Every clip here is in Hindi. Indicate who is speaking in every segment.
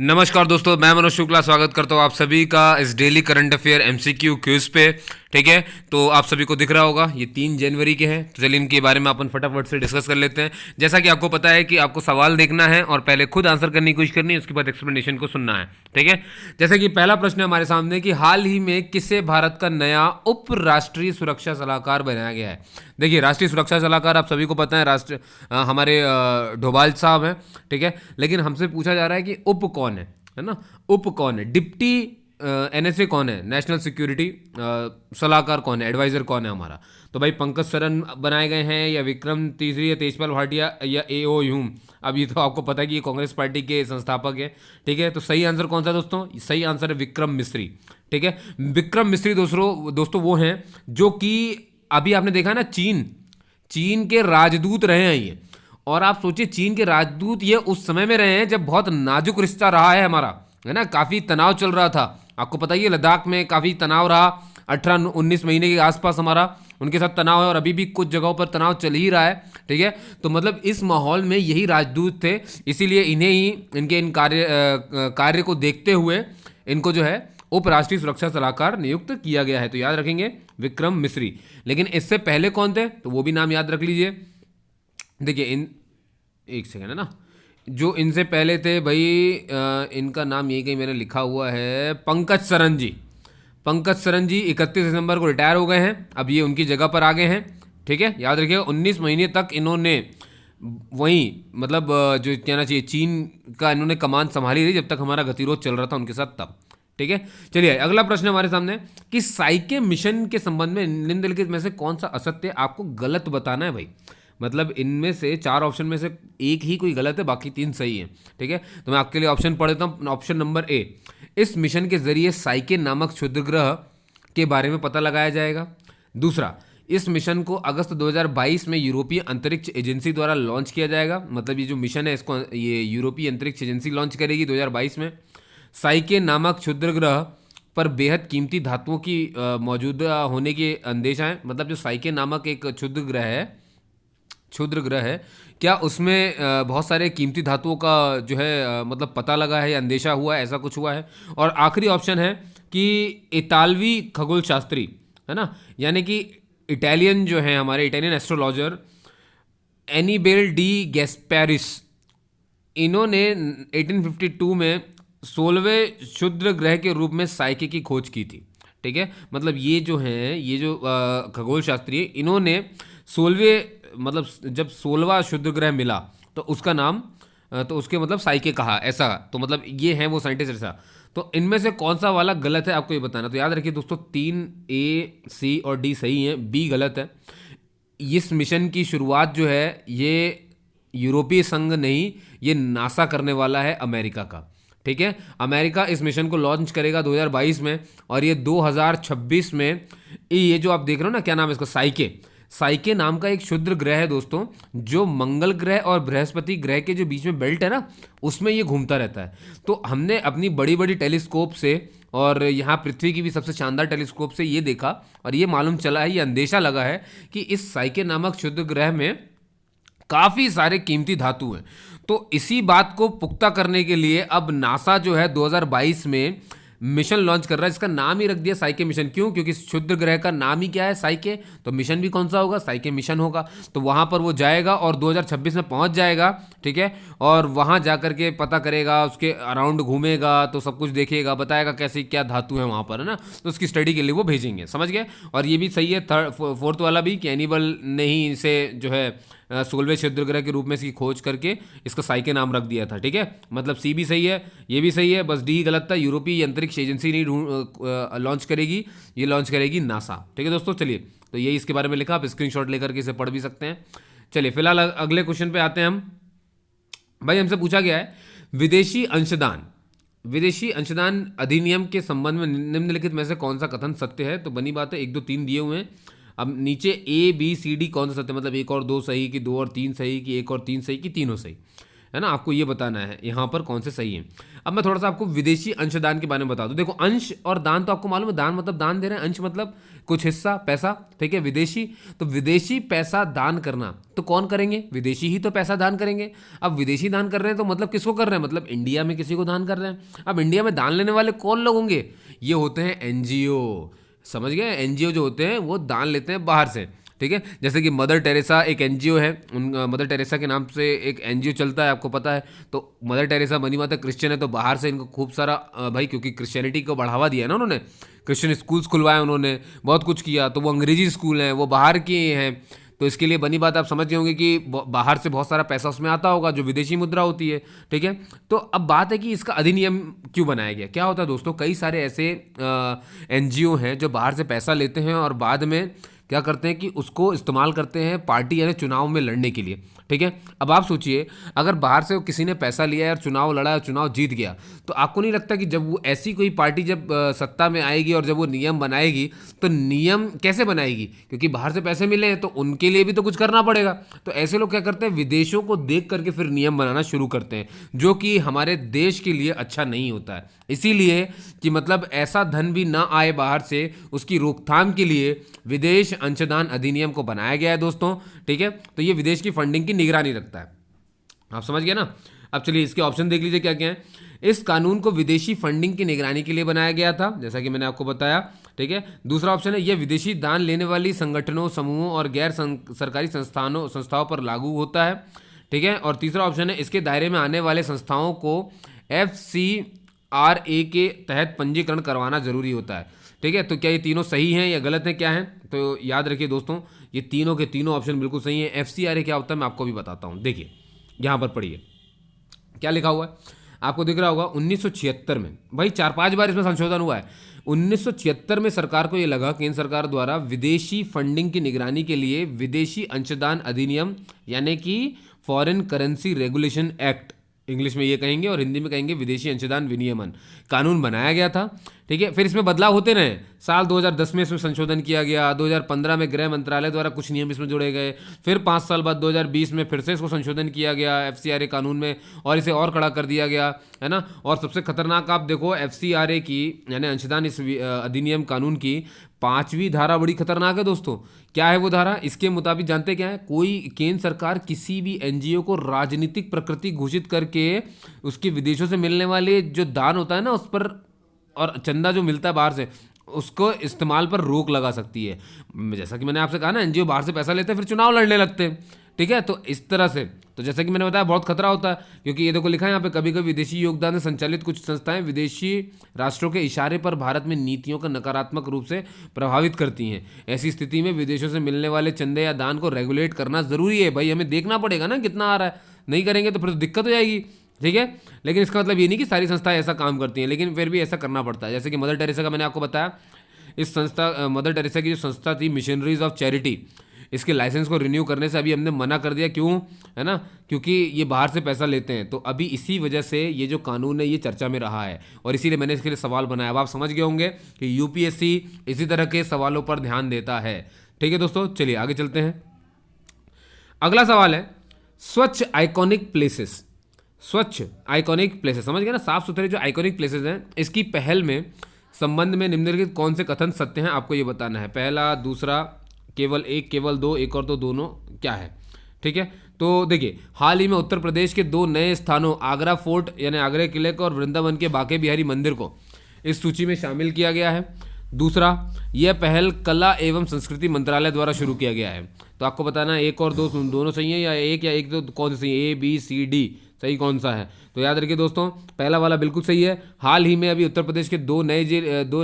Speaker 1: नमस्कार दोस्तों, मैं मनोज शुक्ला स्वागत करता हूँ आप सभी का इस daily current affair MCQ quiz पे। ठीक है, तो आप सभी को दिख रहा होगा ये 3 जनवरी के हैं, तो चलिए इनके बारे में अपन फटाफट से डिस्कस कर लेते हैं। जैसा कि आपको पता है कि आपको सवाल देखना है और पहले खुद आंसर करने की कोशिश करनी है, उसके बाद एक्सप्लेनेशन को सुनना है। ठीक है, जैसे कि पहला प्रश्न है हमारे सामने कि हाल ही में किसे भारत का नया उप राष्ट्रीय सुरक्षा सलाहकार बनाया गया है। देखिए, राष्ट्रीय सुरक्षा सलाहकार आप सभी को पता है हमारे डोभाल साहब हैं। ठीक है, लेकिन हमसे पूछा जा रहा है कि उप कौन है ना। उप कौन है, डिप्टी एनएसए कौन है, नेशनल सिक्योरिटी सलाहकार कौन है, एडवाइजर कौन है हमारा। तो भाई पंकज सरन बनाए गए हैं या विक्रम तीसरी या तेजपाल भाटिया या ए ओ ह्यूम। अब ये तो आपको पता है कि ये कांग्रेस पार्टी के संस्थापक है। ठीक है, तो सही आंसर कौन सा है दोस्तों? सही आंसर है विक्रम मिस्री। ठीक है, विक्रम मिस्री दोस्तों वो हैं जो कि अभी आपने देखा ना, चीन चीन के राजदूत रहे हैं ये। और आप सोचिए, चीन के राजदूत ये उस समय में रहे हैं जब बहुत नाजुक रिश्ता रहा है हमारा, है ना। काफ़ी तनाव चल रहा था, आपको पता ही है, लद्दाख में काफ़ी तनाव रहा। 18-19 महीने के आसपास हमारा उनके साथ तनाव है और अभी भी कुछ जगहों पर तनाव चल ही रहा है। ठीक है, तो मतलब इस माहौल में यही राजदूत थे, इसीलिए इन्हें ही इनके इन कार्य को देखते हुए इनको जो है उप राष्ट्रीय सुरक्षा सलाहकार नियुक्त किया गया है। तो याद रखेंगे विक्रम मिस्री। लेकिन इससे पहले कौन थे, तो वो भी नाम याद रख लीजिए। देखिए एक सेकंड है ना, जो इनसे पहले थे भाई, इनका नाम यही कहीं मैंने लिखा हुआ है, पंकज सरन जी। पंकज सरन जी 31 दिसंबर को रिटायर हो गए हैं, अब ये उनकी जगह पर आ गए हैं। ठीक है, याद रखिएगा 19 महीने तक इन्होंने वहीं मतलब जो कहना चाहिए चीन का इन्होंने कमान संभाली रही जब तक हमारा गतिरोध चल रहा था उनके साथ तब। ठीक है, चलिए अगला प्रश्न हमारे सामने कि साइके मिशन के संबंध में निम्नलिखित में से कौन सा असत्य आपको गलत बताना है भाई। मतलब इनमें से 4 ऑप्शन में से एक ही कोई गलत है, बाकी 3 सही है। ठीक है, तो मैं आपके लिए ऑप्शन पढ़ देता हूँ। ऑप्शन नंबर ए, इस मिशन के जरिए साइके नामक क्षुद्रग्रह के बारे में पता लगाया जाएगा। दूसरा, इस मिशन को अगस्त 2022 में यूरोपीय अंतरिक्ष एजेंसी द्वारा लॉन्च किया जाएगा। मतलब ये जो मिशन है इसको ये यूरोपीय अंतरिक्ष एजेंसी लॉन्च करेगी 2022 में। साइके नामक क्षुद्रग्रह पर बेहद कीमती धातुओं की मौजूदा होने के अंदेशा है। मतलब जो साइके नामक एक क्षुद्र ग्रह है, क्या उसमें बहुत सारे कीमती धातुओं का जो है मतलब पता लगा है या अंदेशा हुआ है, ऐसा कुछ हुआ है। और आखिरी ऑप्शन है कि इतालवी खगोल शास्त्री, है ना, यानी कि इटालियन जो है हमारे इटालियन एस्ट्रोलॉजर एनीबेल डी गैस्पेरिस, इन्होंने 1852 में 16वें क्षुद्र ग्रह के रूप में साइके की खोज की थी। ठीक है, मतलब ये जो हैं ये जो खगोल शास्त्री है, इन्होंने 16वें मतलब जब 16वां क्षुद्र ग्रह मिला तो उसका नाम तो उसके मतलब साइके कहा, ऐसा। तो मतलब ये हैं वो साइंटिस्ट ऐसा। तो इनमें से कौन सा वाला गलत है आपको ये बताना। तो याद रखिए दोस्तों, 3 A C और D सही है, B गलत है। इस मिशन की शुरुआत जो है ये यूरोपीय संघ नहीं, ये नासा करने वाला है अमेरिका का। ठीक है, अमेरिका इस मिशन को लॉन्च करेगा 2022 में और ये 2026 में ये जो आप देख रहे हो ना, क्या नाम है इसका, साइके। साइके नाम का एक क्षुद्र ग्रह है दोस्तों, जो मंगल ग्रह और बृहस्पति ग्रह के जो बीच में बेल्ट है ना, उसमें ये घूमता रहता है। तो हमने अपनी बड़ी बड़ी टेलीस्कोप से और यहाँ पृथ्वी की भी सबसे शानदार टेलीस्कोप से ये देखा और ये मालूम चला है, ये अंदेशा लगा है कि इस साइके नामक क्षुद्र ग्रह में काफ़ी सारे कीमती धातु हैं। तो इसी बात को पुख्ता करने के लिए अब नासा जो है 2022 में मिशन लॉन्च कर रहा है। इसका नाम ही रख दिया साइके मिशन। क्यों? क्योंकि इस क्षुद्र ग्रह का नाम ही क्या है, साइके। तो मिशन भी कौन सा होगा, साइके मिशन होगा। तो वहाँ पर वो जाएगा और 2026 में पहुँच जाएगा। ठीक है, और वहाँ जा कर के पता करेगा, उसके अराउंड घूमेगा तो सब कुछ देखेगा, बताएगा कैसे क्या धातु है वहाँ पर, है ना। तो उसकी स्टडी के लिए वो भेजेंगे, समझ गए। और ये भी सही है, फोर्थ वाला भी, कि एनिबल ने ही इसे जो है 16वें क्षुद्र ग्रह के रूप में इसकी खोज करके इसका साइके नाम रख दिया था। ठीक है, मतलब सी भी सही है, ये भी सही है, बस डी गलत था। यूरोपीय अंतरिक्ष एजेंसी नहीं लॉन्च करेगी, ये लॉन्च करेगी नासा। ठीक है दोस्तों, चलिए, तो यही इसके बारे में लिखा, आप स्क्रीनशॉट लेकर के इसे पढ़ भी सकते हैं। चलिए फिलहाल अगले क्वेश्चन पे आते हैं हम। भाई हमसे पूछा गया है विदेशी अंशदान अधिनियम के संबंध में निम्नलिखित में से कौन सा कथन सत्य है। तो बनी बात है, 1 2 3 दिए हुए हैं। अब नीचे A B C D कौन सा सत्य, मतलब 1 और 2 सही कि 2 और 3 सही कि 1 और 3 सही कि तीनों सही। है ना, आपको ये बताना है यहाँ पर कौन से सही है। अब मैं थोड़ा सा आपको विदेशी अंशदान के बारे में बता दूं। देखो, अंश और दान तो आपको मालूम है, दान मतलब दान दे रहे हैं, अंश मतलब कुछ हिस्सा पैसा, ठीक है। विदेशी, तो विदेशी पैसा दान करना तो कौन करेंगे, विदेशी ही तो पैसा दान करेंगे। अब विदेशी दान कर रहे हैं तो मतलब किसको कर रहे हैं, मतलब इंडिया में किसी को दान कर रहे हैं। अब इंडिया में दान लेने वाले कौन लोग होंगे, ये होते हैं एनजीओ, समझ गए। एनजीओ जो होते हैं वो दान लेते हैं बाहर से, ठीक है। जैसे कि मदर टेरेसा एक एनजीओ है, उन मदर टेरेसा के नाम से एक एनजीओ चलता है, आपको पता है। तो मदर टेरेसा बनी माता क्रिश्चियन है, तो बाहर से इनको खूब सारा भाई, क्योंकि क्रिश्चियनिटी को बढ़ावा दिया है ना उन्होंने, क्रिश्चियन स्कूल्स खुलवाए उन्होंने, बहुत कुछ किया, तो वो अंग्रेजी स्कूल हैं, वो बाहर के हैं। तो इसके लिए बनी बात आप समझ गए होंगे कि बाहर से बहुत सारा पैसा उसमें आता होगा, जो विदेशी मुद्रा होती है, ठीक है। तो अब बात है कि इसका अधिनियम क्यों बनाया गया। क्या होता है दोस्तों, कई सारे ऐसे एनजीओ हैं जो बाहर से पैसा लेते हैं और बाद में क्या करते हैं कि उसको इस्तेमाल करते हैं पार्टी यानी चुनाव में लड़ने के लिए, ठीक है। अब आप सोचिए, अगर बाहर से किसी ने पैसा लिया और चुनाव लड़ा और चुनाव जीत गया, तो आपको नहीं लगता कि जब वो ऐसी कोई पार्टी जब सत्ता में आएगी और जब वो नियम बनाएगी, तो नियम कैसे बनाएगी, क्योंकि बाहर से पैसे मिले हैं तो उनके लिए भी तो कुछ करना पड़ेगा। तो ऐसे लोग क्या करते हैं, विदेशों को देख करके फिर नियम बनाना शुरू करते हैं, जो कि हमारे देश के लिए अच्छा नहीं होता है। इसीलिए कि मतलब ऐसा धन भी ना आए बाहर से, उसकी रोकथाम के लिए विदेश अंशदान अधिनियम को बनाया गया है दोस्तों, ठीक है। तो ये विदेश की फंडिंग की निगरानी रखता है, आप समझ गए ना। अब चलिए इसके ऑप्शन देख लीजिए क्या क्या है। इस कानून को विदेशी फंडिंग की निगरानी के लिए बनाया गया था, जैसा कि मैंने आपको बताया, ठीक है। दूसरा ऑप्शन है, यह विदेशी दान लेने वाली संगठनों, समूहों और गैर सरकारी संस्थाओं पर लागू होता है, ठीक है। और तीसरा ऑप्शन है, इसके दायरे में आने वाले संस्थाओं को FCRA के तहत पंजीकरण करवाना जरूरी होता है, ठीक है। तो क्या ये तीनों सही हैं या गलत हैं, क्या है, तो याद रखिए दोस्तों, ये तीनों के तीनों ऑप्शन बिल्कुल सही हैं। FCRA क्या होता है मैं आपको भी बताता हूँ। देखिए यहाँ पर पढ़िए क्या लिखा हुआ है, आपको दिख रहा होगा। 1976 में, भाई 4-5 बार इसमें संशोधन हुआ है। 1976 में सरकार को ये लगा, केंद्र सरकार द्वारा विदेशी फंडिंग की निगरानी के लिए विदेशी अंशदान अधिनियम यानी कि foreign currency regulation act, English में ये कहेंगे और हिंदी में कहेंगे विदेशी अंशदान विनियमन कानून बनाया गया था, ठीक है। फिर इसमें बदलाव होते रहे। साल 2010 में इसमें संशोधन किया गया, 2015 में गृह मंत्रालय द्वारा कुछ नियम इसमें जोड़े गए, फिर 5 साल बाद 2020 में फिर से इसको संशोधन किया गया FCRA कानून में, और इसे और कड़ा कर दिया गया, है ना। और सबसे खतरनाक आप देखो, FCRA की यानी अंशदान इस अधिनियम कानून की 5वीं धारा बड़ी खतरनाक है दोस्तों। क्या है वो धारा, इसके मुताबिक जानते क्या है, कोई केंद्र सरकार किसी भी एनजीओ को राजनीतिक प्रकृति घोषित करके उसके विदेशों से मिलने वाले जो दान होता है ना उस पर, और चंदा जो मिलता है बाहर से, उसको इस्तेमाल पर रोक लगा सकती है। जैसा कि मैंने आपसे कहा ना, एनजीओ बाहर से पैसा लेते हैं फिर चुनाव लड़ने लगते हैं, ठीक है। तो इस तरह से, तो जैसा कि मैंने बताया, बहुत खतरा होता है, क्योंकि ये देखो लिखा है यहाँ पे, कभी कभी विदेशी योगदान से संचालित कुछ संस्थाएं विदेशी राष्ट्रों के इशारे पर भारत में नीतियों का नकारात्मक रूप से प्रभावित करती हैं। ऐसी स्थिति में विदेशों से मिलने वाले चंदे या दान को रेगुलेट करना जरूरी है। भाई हमें देखना पड़ेगा ना कितना आ रहा है, नहीं करेंगे तो फिर तो दिक्कत हो जाएगी, ठीक है। लेकिन इसका मतलब ये नहीं कि सारी संस्थाएं ऐसा काम करती हैं, लेकिन फिर भी ऐसा करना पड़ता है। जैसे कि मदर टेरेसा का मैंने आपको बताया, इस संस्था मदर टेरेसा की जो संस्था थी मिशनरीज ऑफ चैरिटी, इसके लाइसेंस को रिन्यू करने से अभी हमने मना कर दिया, क्यों, है ना, क्योंकि ये बाहर से पैसा लेते हैं। तो अभी इसी वजह से ये जो कानून है ये चर्चा में रहा है, और इसीलिए मैंने इसके लिए सवाल बनाया। अब आप समझ गए होंगे कि UPSC इसी तरह के सवालों पर ध्यान देता है, ठीक है दोस्तों। चलिए आगे चलते हैं। अगला सवाल है, स्वच्छ आइकॉनिक प्लेसेस। स्वच्छ आइकॉनिक प्लेसेस, समझ गए ना, साफ सुथरे जो आइकॉनिक प्लेसेस हैं, इसकी पहल में संबंध में निम्नलिखित कौन से कथन सत्य हैं, आपको ये बताना है। पहला, दूसरा, केवल एक, केवल दो, एक और दो, दोनों, क्या है, ठीक है। तो देखिए, हाल ही में उत्तर प्रदेश के 2 नए स्थानों, आगरा फोर्ट यानी आगरा किले को और वृंदावन के बांके बिहारी मंदिर को इस सूची में शामिल किया गया है। दूसरा, यह पहल कला एवं संस्कृति मंत्रालय द्वारा शुरू किया गया है। तो आपको बताना है एक और दो दोनों सही है या एक दो कौन सा सही है, ABCD सही कौन सा है। तो याद रखिए दोस्तों, पहला वाला बिल्कुल सही है। हाल ही में अभी उत्तर प्रदेश के 2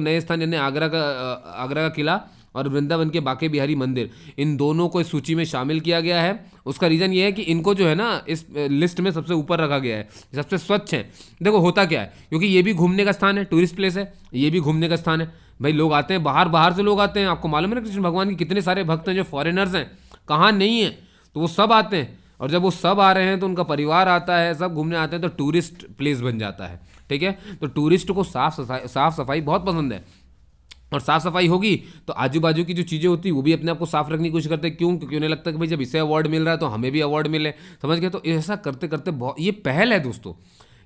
Speaker 1: नए स्थान यानी आगरा का किला और वृंदावन के बांके बिहारी मंदिर, इन दोनों को इस सूची में शामिल किया गया है। उसका रीज़न ये है कि इनको जो है ना इस लिस्ट में सबसे ऊपर रखा गया है, सबसे स्वच्छ है। देखो होता क्या है, क्योंकि ये भी घूमने का स्थान है, टूरिस्ट प्लेस है, ये भी घूमने का स्थान है। भाई लोग आते हैं, बाहर से लोग आते हैं। आपको मालूम है ना कृष्ण भगवान के कितने सारे भक्त हैं जो फॉरेनर्स हैं, कहाँ नहीं है, तो वो सब आते हैं। और जब वो सब आ रहे हैं तो उनका परिवार आता है, सब घूमने आते हैं, तो टूरिस्ट प्लेस बन जाता है, ठीक है। तो टूरिस्ट को साफ सफाई बहुत पसंद है। और साफ सफाई होगी तो आजू बाजू की जो चीज़ें होती है वो भी अपने आप को साफ रखने की कोशिश करते हैं। क्यों? क्योंकि उन्हें लगता है कि भाई जब इसे अवार्ड मिल रहा है तो हमें भी अवार्ड मिले, समझ गए? तो ऐसा करते करते बहुत, ये पहल है दोस्तों,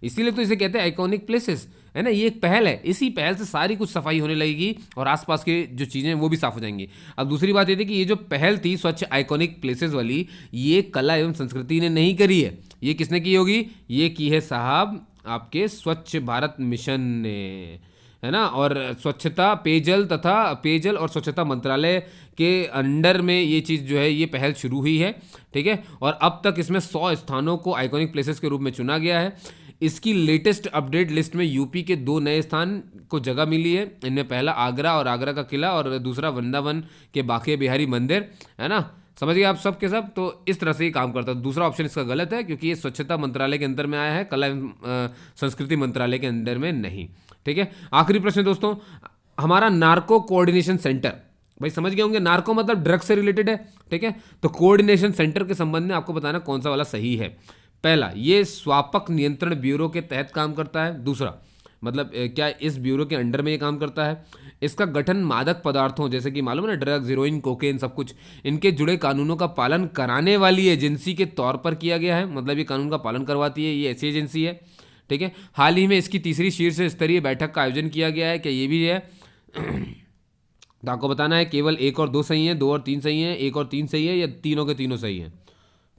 Speaker 1: इसीलिए तो इसे कहते हैं आइकॉनिक प्लेसेस, है ना। ये एक पहल है, इसी पहल से सारी कुछ सफाई होने लगेगी और आसपास की जो चीज़ें हैं वो भी साफ हो जाएंगी। अब दूसरी बात ये थी कि ये जो पहल थी स्वच्छ आइकॉनिक प्लेसेस वाली, ये कला एवं संस्कृति ने नहीं करी है, ये किसने की होगी? ये की है साहब आपके स्वच्छ भारत मिशन ने, है ना। और स्वच्छता पेयजल और स्वच्छता मंत्रालय के अंडर में ये चीज़ जो है ये पहल शुरू हुई है, ठीक है। और अब तक इसमें 100 स्थानों को आइकॉनिक प्लेसेस के रूप में चुना गया है। इसकी लेटेस्ट अपडेट लिस्ट में यूपी के 2 नए स्थान को जगह मिली है। इनमें पहला आगरा और आगरा का किला, और दूसरा वृंदावन के बांके बिहारी मंदिर, है ना। समझ गए आप सब के सब? तो इस तरह से ही काम करता है। दूसरा ऑप्शन इसका गलत है क्योंकि ये स्वच्छता मंत्रालय के अंदर में आया है, कला एवं संस्कृति मंत्रालय के अंदर में नहीं, ठीक है। आखिरी प्रश्न दोस्तों, हमारा नार्को कोऑर्डिनेशन सेंटर, भाई समझ गए होंगे नार्को मतलब ड्रग से रिलेटेड है, ठीक है। तो कोऑर्डिनेशन सेंटर के संबंध में आपको बताना कौन सा वाला सही है। पहला, ये स्वापक नियंत्रण ब्यूरो के तहत काम करता है। दूसरा, मतलब क्या इस ब्यूरो के अंडर में ये काम करता है। इसका गठन मादक पदार्थों जैसे कि मालूम है ना, ड्रग्स, हीरोइन, कोकेन, सब कुछ, इनके जुड़े कानूनों का पालन कराने वाली एजेंसी के तौर पर किया गया है। मतलब ये कानून का पालन करवाती है, ये ऐसी एजेंसी है, ठीक है। हाल ही में इसकी तीसरी शीर्ष स्तरीय बैठक का आयोजन किया गया है, क्या ये भी है? तो आपको बताना है केवल 1 और 2 सही है, 2 और 3 सही है, 1 और 3 सही है, या तीनों के तीनों सही है,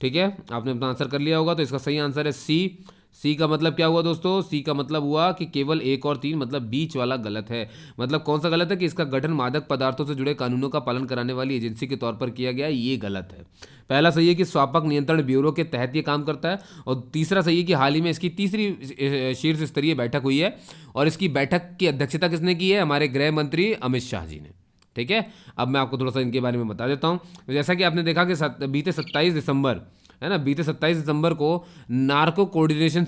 Speaker 1: ठीक है। आपने अपना आंसर कर लिया होगा, तो इसका सही आंसर है सी। सी का मतलब क्या हुआ दोस्तों? सी का मतलब हुआ कि केवल 1 और 3, मतलब बीच वाला गलत है। मतलब कौन सा गलत है? कि इसका गठन मादक पदार्थों से जुड़े कानूनों का पालन कराने वाली एजेंसी के तौर पर किया गया, ये गलत है। पहला सही है कि स्वापक नियंत्रण ब्यूरो के तहत ये काम करता है, और तीसरा सही है कि हाल ही में इसकी तीसरी शीर्ष स्तरीय बैठक हुई है, और इसकी बैठक की अध्यक्षता किसने की है? हमारे गृह मंत्री अमित शाह जी ने, ठीक है। अब मैं आपको थोड़ा सा इनके बारे में बता देता हूँ। जैसा कि आपने देखा कि बीते 27 दिसंबर, है ना, बीते 27 दिसंबर को नार्को कोऑर्डिनेशन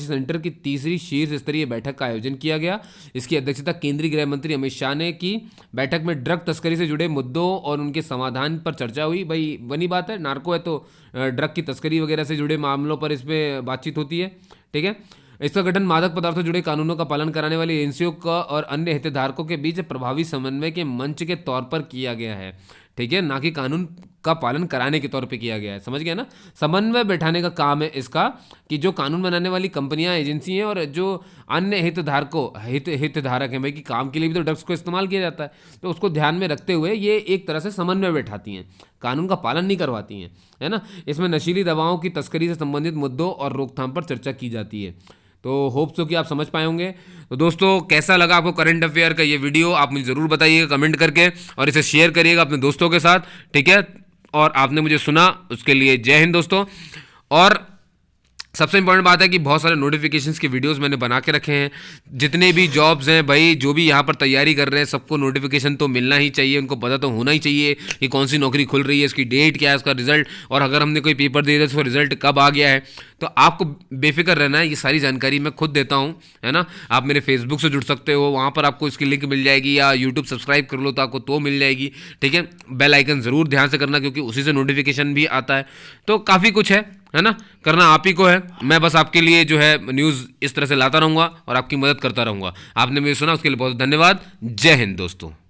Speaker 1: सेंटर की तीसरी शीर्ष स्तरीय बैठक का आयोजन किया गया। इसकी अध्यक्षता केंद्रीय गृह मंत्री अमित शाह ने की। बैठक में ड्रग तस्करी से जुड़े मुद्दों और उनके समाधान पर चर्चा हुई। भाई बनी बात है, नार्को है तो ड्रग की तस्करी वगैरह से जुड़े मामलों पर इस पर बातचीत होती है, ठीक है। इसका गठन मादक पदार्थों जुड़े कानूनों का पालन कराने वाली एजेंसियों का और अन्य हितधारकों के बीच प्रभावी समन्वय के मंच के तौर पर किया गया है, ठीक है, ना कि कानून का पालन कराने के तौर पे किया गया है। समझ गया ना? समन्वय बैठाने का काम है इसका, कि जो कानून बनाने वाली कंपनियां, एजेंसी हैं और जो अन्य हितधारक हैं, भाई कि काम के लिए भी तो ड्रग्स को इस्तेमाल किया जाता है, तो उसको ध्यान में रखते हुए ये एक तरह से समन्वय बैठाती हैं, कानून का पालन नहीं करवाती हैं, है ना। इसमें नशीली दवाओं की तस्करी से संबंधित मुद्दों और रोकथाम पर चर्चा की जाती है। तो होप सो कि आप समझ पाए होंगे। तो दोस्तों, कैसा लगा आपको करंट अफेयर का ये वीडियो? आप मुझे ज़रूर बताइएगा कमेंट करके, और इसे शेयर करिएगा अपने दोस्तों के साथ, ठीक है। और आपने मुझे सुना उसके लिए जय हिंद दोस्तों। और सबसे इंपॉर्टेंट बात है कि बहुत सारे नोटिफिकेशंस के वीडियोस मैंने बना के रखे हैं। जितने भी जॉब्स हैं भाई, जो भी यहाँ पर तैयारी कर रहे हैं, सबको नोटिफिकेशन तो मिलना ही चाहिए, उनको पता तो होना ही चाहिए कि कौन सी नौकरी खुल रही है, इसकी डेट क्या है, उसका रिजल्ट, और अगर हमने कोई पेपर दे दिया तो उसका रिजल्ट कब आ गया है। तो आपको बेफिक्र रहना है, ये सारी जानकारी मैं खुद देता हूँ, है ना। आप मेरे फेसबुक से जुड़ सकते हो, वहाँ पर आपको इसकी लिंक मिल जाएगी, या यूट्यूब सब्सक्राइब कर लो तो आपको तो मिल जाएगी, ठीक है। बेल आइकन ज़रूर ध्यान से करना, क्योंकि उसी से नोटिफिकेशन भी आता है। तो काफ़ी कुछ है ना, करना आप ही को है। मैं बस आपके लिए जो है न्यूज़ इस तरह से लाता रहूँगा और आपकी मदद करता रहूँगा। आपने मुझे सुना उसके लिए बहुत धन्यवाद। जय हिंद दोस्तों।